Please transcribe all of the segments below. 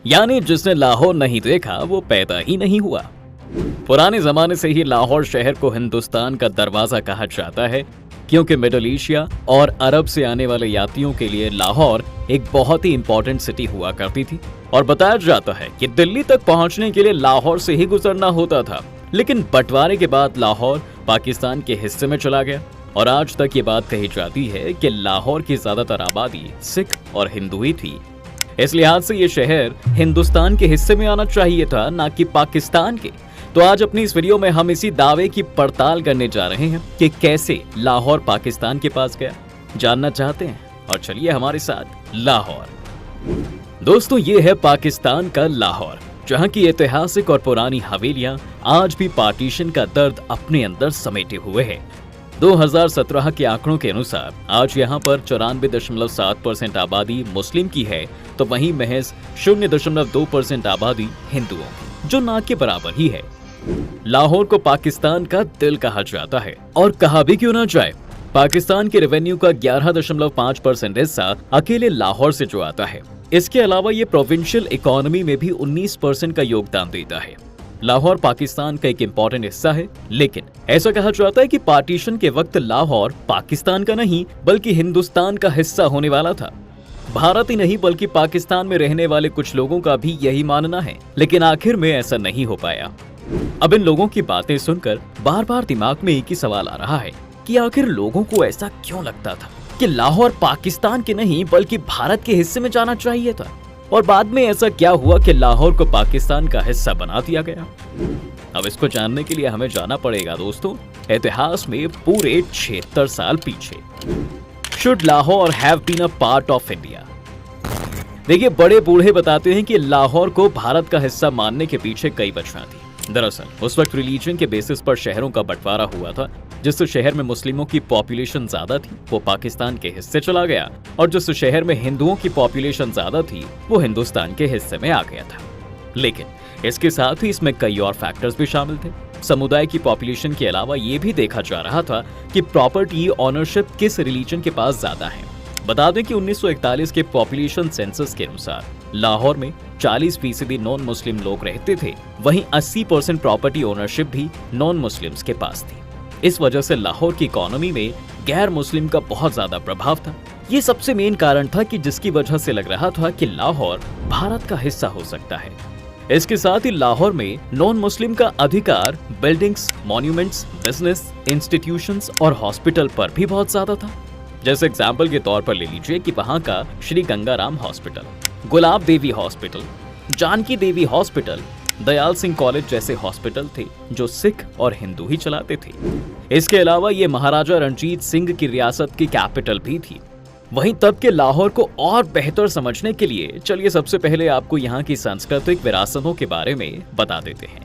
यानी जिसने लाहौर नहीं देखा वो पैदा ही नहीं हुआ। पुराने जमाने से ही लाहौर शहर को हिंदुस्तान का दरवाजा कहा जाता है, क्योंकि मिडिल एशिया और अरब से आने वाले यात्रियों के लिए लाहौर एक बहुत ही इंपॉर्टेंट सिटी हुआ करती थी। और बताया जाता है कि दिल्ली तक पहुंचने के लिए लाहौर से ही गुजरना होता था, लेकिन बंटवारे के बाद लाहौर पाकिस्तान के हिस्से में चला गया। और आज तक ये बात कही जाती है कि लाहौर की ज्यादातर आबादी सिख और हिंदू ही थी। इस लिहाज से ये शहर हिंदुस्तान के हिस्से में आना चाहिए था, ना कि पाकिस्तान के। तो आज अपनी इस वीडियो में हम इसी दावे की पड़ताल करने जा रहे हैं कि कैसे लाहौर पाकिस्तान के पास गया। जानना चाहते हैं? और चलिए हमारे साथ लाहौर। दोस्तों, ये है पाकिस्तान का लाहौर, जहां की ऐतिहासिक और पुरानी हवेलियां आज भी पार्टीशन का दर्द अपने अंदर समेटे हुए है। 2017 के आंकड़ों के अनुसार आज यहाँ पर 94.7% आबादी मुस्लिम की है, तो वहीं महज 0.2% आबादी हिंदुओं की, जो ना के बराबर ही है। लाहौर को पाकिस्तान का दिल कहा जाता है, और कहा भी क्यों ना जाए। पाकिस्तान के रेवेन्यू का 11.5% हिस्सा अकेले लाहौर से जो आता है। इसके अलावा ये प्रोविंशियल इकोनॉमी में भी 19% का योगदान देता है। लाहौर पाकिस्तान का एक इम्पोर्टेंट हिस्सा है, लेकिन ऐसा कहा जाता है कि पार्टीशन के वक्त लाहौर पाकिस्तान का नहीं बल्कि हिंदुस्तान का हिस्सा होने वाला था। भारत ही नहीं बल्कि पाकिस्तान में रहने वाले कुछ लोगों का भी यही मानना है, लेकिन आखिर में ऐसा नहीं हो पाया। अब इन लोगों की बातें सुनकर बार बार दिमाग में एक ही सवाल आ रहा है कि आखिर लोगों को ऐसा क्यों लगता था कि लाहौर पाकिस्तान के नहीं बल्कि भारत के हिस्से में जाना चाहिए था, और बाद में ऐसा क्या हुआ कि लाहौर को पाकिस्तान का हिस्सा बना दिया गया। अब इसको जानने के लिए हमें जाना पड़ेगा दोस्तों इतिहास में पूरे 76 साल पीछे। Should Lahore have been a part of India? देखिए, बड़े बूढ़े बताते हैं कि लाहौर को भारत का हिस्सा मानने के पीछे कई वजह थी। दरअसल उस वक्त रिलीजन के बेसिस पर शहरों का बंटवारा हुआ था। जिस शहर में मुस्लिमों की पॉपुलेशन ज्यादा थी वो पाकिस्तान के हिस्से चला गया, और जिस शहर में हिंदुओं की पॉपुलेशन ज्यादा थी वो हिंदुस्तान के हिस्से में आ गया था। लेकिन इसके साथ ही इसमें कई और फैक्टर्स भी शामिल थे। समुदाय की पॉपुलेशन के अलावा ये भी देखा जा रहा था कि प्रॉपर्टी ऑनरशिप किस रिलीजन के पास ज्यादा है। बता दें कि 1941 के पॉपुलेशन सेंसस के अनुसार लाहौर में 40% नॉन मुस्लिम लोग रहते थे, वहीं 80% प्रॉपर्टी ओनरशिप भी नॉन मुस्लिम्स के पास थी। इस वजह से लाहौर की इकोनॉमी में गैर मुस्लिम का बहुत ज्यादा प्रभाव था। ये सबसे मेन कारण था कि जिसकी वजह से लग रहा था कि लाहौर भारत का हिस्सा हो सकता है। इसके साथ ही लाहौर में नॉन मुस्लिम का अधिकार बिल्डिंग्स, मॉन्यूमेंट्स, बिजनेस, इंस्टीट्यूशंस और हॉस्पिटल पर भी बहुत ज्यादा था। जैसे एग्जाम्पल के तौर पर ले लीजिए कि वहाँ का श्री गंगाराम हॉस्पिटल, गुलाब देवी हॉस्पिटल, जानकी देवी हॉस्पिटल, दयाल सिंह कॉलेज जैसे हॉस्पिटल थे जो सिख और हिंदू ही चलाते थे। इसके अलावा ये महाराजा रणजीत सिंह की रियासत की कैपिटल भी थी। वहीं तब के लाहौर को और बेहतर समझने के लिए चलिए सबसे पहले आपको यहाँ की सांस्कृतिक विरासतों के बारे में बता देते हैं।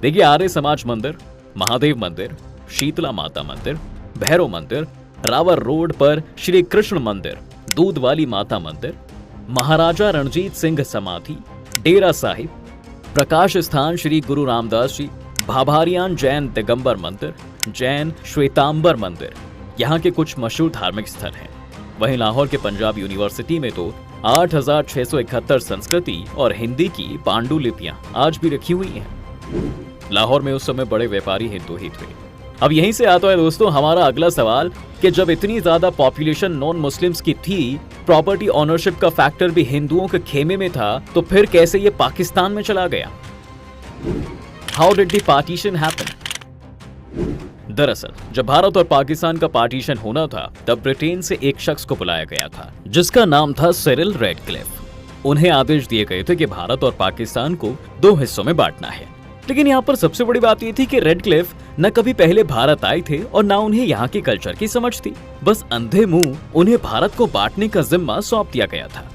देखिए, आर्य समाज मंदिर, महादेव मंदिर, शीतला माता मंदिर, भैरव मंदिर, रावर रोड पर श्री कृष्ण मंदिर, दूध वाली माता मंदिर, महाराजा रणजीत सिंह समाधि, डेरा साहिब, प्रकाश स्थान श्री गुरु रामदास जी, भाभारियान जैन दिगंबर मंदिर, जैन श्वेतांबर मंदिर यहाँ के कुछ मशहूर धार्मिक स्थल हैं। वहीं लाहौर के पंजाब यूनिवर्सिटी में तो 8671 संस्कृति और हिंदी की पांडुलिपियां आज भी रखी हुई हैं। लाहौर में उस समय बड़े व्यापारी हिंदू ही थे। अब यहीं से आता है दोस्तों हमारा अगला सवाल कि जब इतनी ज्यादा पॉपुलेशन नॉन मुस्लिम्स की थी, प्रॉपर्टी ओनरशिप का फैक्टर भी हिंदुओं के खेमे में था, तो फिर कैसे ये पाकिस्तान में चला गया? How did the partition happen? दरअसल जब भारत और पाकिस्तान का पार्टीशन होना था तब ब्रिटेन से एक शख्स को बुलाया गया था जिसका नाम था सिरिल रेडक्लिफ। उन्हें आदेश दिए गए थे कि भारत और पाकिस्तान को 2 हिस्सों में बांटना है। लेकिन यहाँ पर सबसे बड़ी बात ये थी कि रेडक्लिफ न कभी पहले भारत आए थे और न उन्हें यहाँ के कल्चर की समझ थी। बस अंधे मुंह उन्हें भारत को बांटने का जिम्मा सौंप दिया गया था।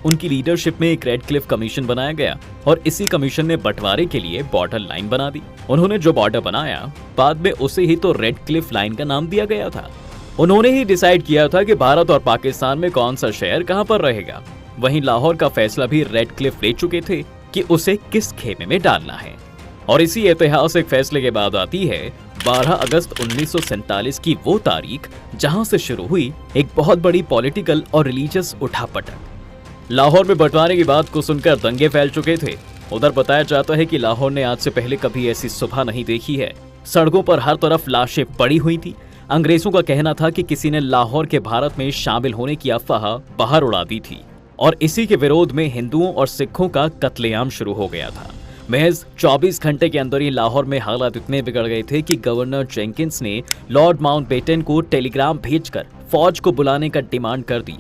उनकी लीडरशिप में एक रेडक्लिफ कमीशन बनाया गया और इसी कमीशन ने बंटवारे के लिए बॉर्डर लाइन बना दी। उन्होंने जो बॉर्डर बनाया बाद में उसे ही तो रेडक्लिफ लाइन का नाम दिया गया था। उन्होंने ही डिसाइड किया था कि भारत और पाकिस्तान में कौन सा शहर कहां पर रहेगा। वहीं लाहौर का फैसला भी रेडक्लिफ ले चुके थे कि उसे किस खेमे में डालना है। और इसी ऐतिहासिक फैसले के बाद आती है 12 अगस्त 1947 की वो तारीख जहां से शुरू हुई एक बहुत बड़ी पॉलिटिकल और रिलीजियस उठापटक। लाहौर में बंटवारे की बात को सुनकर दंगे फैल चुके थे। उधर बताया जाता है कि लाहौर ने आज से पहले कभी ऐसी सुबह नहीं देखी है। सड़कों पर हर तरफ लाशें पड़ी हुई थी। अंग्रेजों का कहना था कि किसी ने लाहौर के भारत में शामिल होने की अफवाह बाहर उड़ा दी थी और इसी के विरोध में हिंदुओं और सिखों का कत्लेआम शुरू हो गया था। महज 24 घंटे के अंदर ही लाहौर में हालात इतने बिगड़ गए थे कि गवर्नर जेंकिंस ने लॉर्ड माउंटबेटन को टेलीग्राम भेजकर फौज को बुलाने का डिमांड कर दी।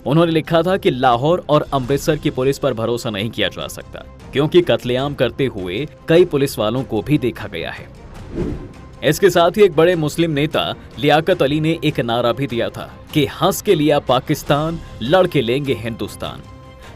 उन्होंने लिखा था कि लाहौर और अमृतसर की पुलिस पर भरोसा नहीं किया जा सकता, क्योंकि कत्लेआम करते हुए कई पुलिस वालों को भी देखा गया है। इसके साथ ही एक बड़े मुस्लिम नेता लियाकत अली ने एक नारा भी दिया था कि हंस के लिया पाकिस्तान, लड़ के लेंगे हिंदुस्तान।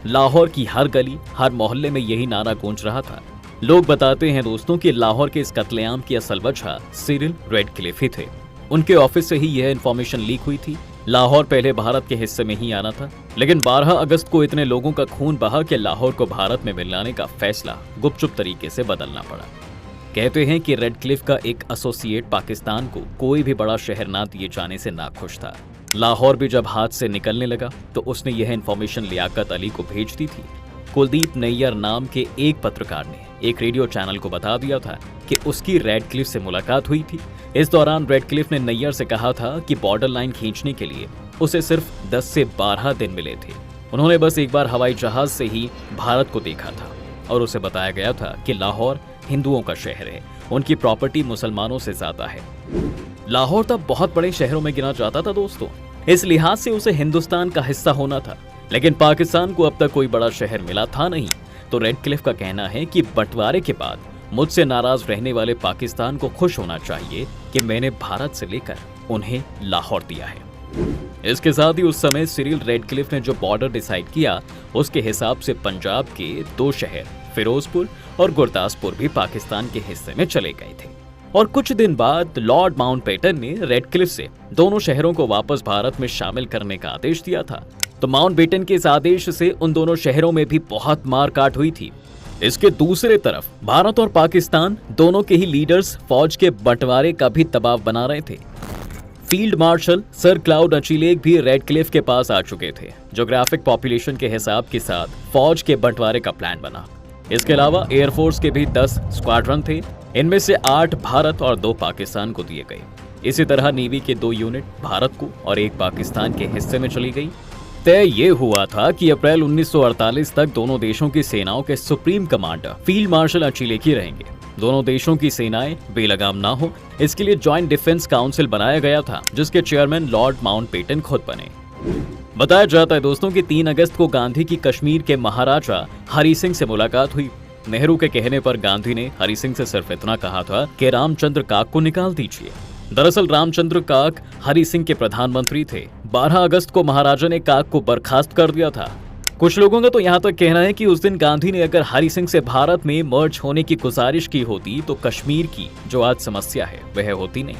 लाहौर की हर गली, हर मोहल्ले में यही नारा गूंज रहा था। लोग बताते हैं दोस्तों कि लाहौर के इस कत्लेआम की असल वजह सिरिल रेडक्लिफ ही थे। उनके ऑफिस से ही यह इंफॉर्मेशन लीक हुई थी। लाहौर पहले भारत के हिस्से में ही आना था, लेकिन 12 अगस्त को इतने लोगों का खून बहा कि लाहौर को भारत में मिलाने का फैसला गुपचुप तरीके से बदलना पड़ा। कहते हैं कि रेडक्लिफ का एक एसोसिएट पाकिस्तान को कोई भी बड़ा शहर ना दिए जाने से नाखुश था। लाहौर भी जब हाथ से निकलने लगा तो उसने यह इंफॉर्मेशन लियाकत अली को भेज दी थी। कुलदीप नैयर नाम के एक पत्रकार ने एक रेडियो चैनल को बता दिया था कि उसकी रेडक्लिफ से मुलाकात हुई थी। इस दौरान रेडक्लिफ ने नैयर से कहा था कि बॉर्डर लाइन खींचने के लिए उसे सिर्फ 10 से 12 दिन मिले थे। उन्होंने बस एक बार हवाई जहाज से ही भारत को देखा था और उसे बताया गया था कि लाहौर हिंदुओं का शहर है, उनकी प्रॉपर्टी मुसलमानों से ज्यादा है। लाहौर तब बहुत बड़े शहरों में गिना जाता था दोस्तों, इस लिहाज से उसे हिंदुस्तान का हिस्सा होना था, लेकिन पाकिस्तान को अब तक कोई बड़ा शहर मिला था नहीं। तो रेडक्लिफ का कहना है कि बंटवारे के बाद मुझसे नाराज रहने वाले पाकिस्तान को खुश होना चाहिए कि मैंने भारत से लेकर उन्हें लाहौर दिया है। इसके साथ ही उस समय सिरिल रेडक्लिफ ने जो बॉर्डर डिसाइड किया, उसके हिसाब से पंजाब के 2 शहर फिरोजपुर और गुरदासपुर भी पाकिस्तान के हिस्से में चले गए थे। और कुछ दिन बाद लॉर्ड माउंटबेटन ने रेडक्लिफ से दोनों शहरों को वापस भारत में शामिल करने का आदेश दिया था। तो माउंटबेटन के इस आदेश से उन दोनों शहरों में भी बहुत मारकाट हुई थी। इसके दूसरे तरफ भारत और पाकिस्तान दोनों के ही लीडर्स फौज के बंटवारे का भी दबाव बना रहे थे। फील्ड मार्शल सर क्लाउड अचिलेक भी रेडक्लिफ के पास आ चुके थे। ज्योग्राफिक पॉपुलेशन के हिसाब के साथ फौज के बंटवारे का प्लान बना। इसके अलावा एयरफोर्स के भी 10 स्क्वाड्रन थे, इनमें से 8 भारत और 2 पाकिस्तान को दिए गए। इसी तरह नेवी के 2 यूनिट भारत को और 1 पाकिस्तान के हिस्से में चली गई। तय ये हुआ था कि अप्रैल 1948 तक दोनों देशों की सेनाओं के सुप्रीम कमांडर फील्ड मार्शल अचिलेक ही रहेंगे। दोनों देशों की सेनाएं बेलगाम ना हो, इसके लिए जॉइंट डिफेंस काउंसिल बनाया गया था, जिसके चेयरमैन लॉर्ड माउंटबेटन खुद बने। बताया जाता है दोस्तों कि 3 अगस्त को गांधी की कश्मीर के महाराजा हरि सिंह से मुलाकात हुई। नेहरू के कहने पर गांधी ने हरि सिंह से सिर्फ इतना कहा था कि रामचंद्र काक को निकाल दीजिए। दरअसल रामचंद्र काक हरि सिंह के प्रधानमंत्री थे। 12 अगस्त को महाराजा ने काक को बर्खास्त कर दिया था। कुछ लोगों का तो यहाँ तक कहना है कि उस दिन गांधी ने अगर हरि सिंह से भारत में मर्ज होने की गुजारिश की होती तो कश्मीर की जो आज समस्या है वह होती नहीं।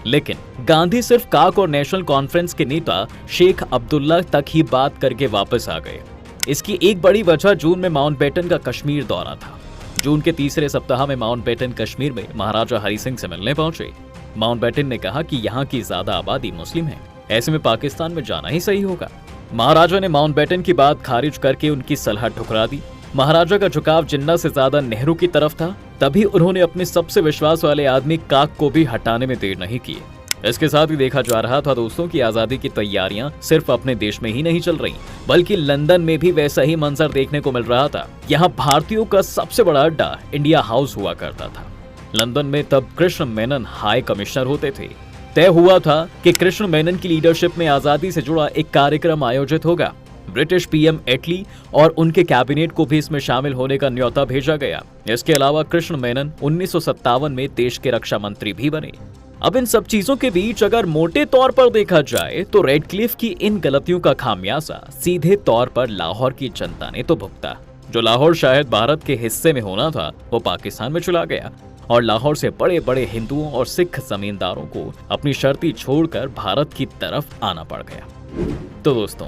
लेकिन गांधी सिर्फ काक और नेशनल कॉन्फ्रेंस के नेता शेख अब्दुल्ला तक ही बात करके वापस आ गए। इसकी एक बड़ी वजह जून में माउंटबेटन का कश्मीर दौरा था। जून के तीसरे सप्ताह में माउंटबेटन कश्मीर में महाराजा हरि सिंह से मिलने पहुंचे। माउंटबेटन ने कहा कि यहाँ की ज्यादा आबादी मुस्लिम है, ऐसे में पाकिस्तान में जाना ही सही होगा। महाराजा ने माउंटबेटन की बात खारिज करके उनकी सलाह ठुकरा दी। महाराजा का झुकाव जिन्ना से ज्यादा नेहरू की तरफ था। तभी उन्होंने अपने सबसे विश्वास वाले आदमी काक को भी हटाने में देर नहीं की। इसके साथ ही देखा जा रहा था दोस्तों कि आजादी की तैयारियां सिर्फ अपने देश में ही नहीं चल रही, बल्कि लंदन में भी वैसा ही मंजर देखने को मिल रहा था। यहाँ भारतीयों का सबसे बड़ा अड्डा इंडिया हाउस हुआ करता था। लंदन में तब कृष्ण मेनन हाई कमिश्नर होते थे। तय हुआ था कि कृष्ण मेनन की लीडरशिप में आजादी से जुड़ा एक कार्यक्रम आयोजित होगा। ब्रिटिश पीएम एटली और उनके कैबिनेट को भी इसमें शामिल होने का न्योता भेजा गया। इसके अलावा कृष्ण मेनन 1957 में देश के रक्षा मंत्री भी बने। अब इन सब चीजों के बीच अगर मोटे तौर पर देखा जाए तो रेडक्लिफ की इन गलतियों का खामियाजा सीधे तौर पर लाहौर की जनता ने तो भुगता। जो लाहौर शायद भारत के हिस्से में होना था वो पाकिस्तान में चला गया और लाहौर से बड़े बड़े हिंदुओं और सिख जमींदारों को अपनी शर्ती छोड़कर भारत की तरफ आना पड़ गया। तो दोस्तों,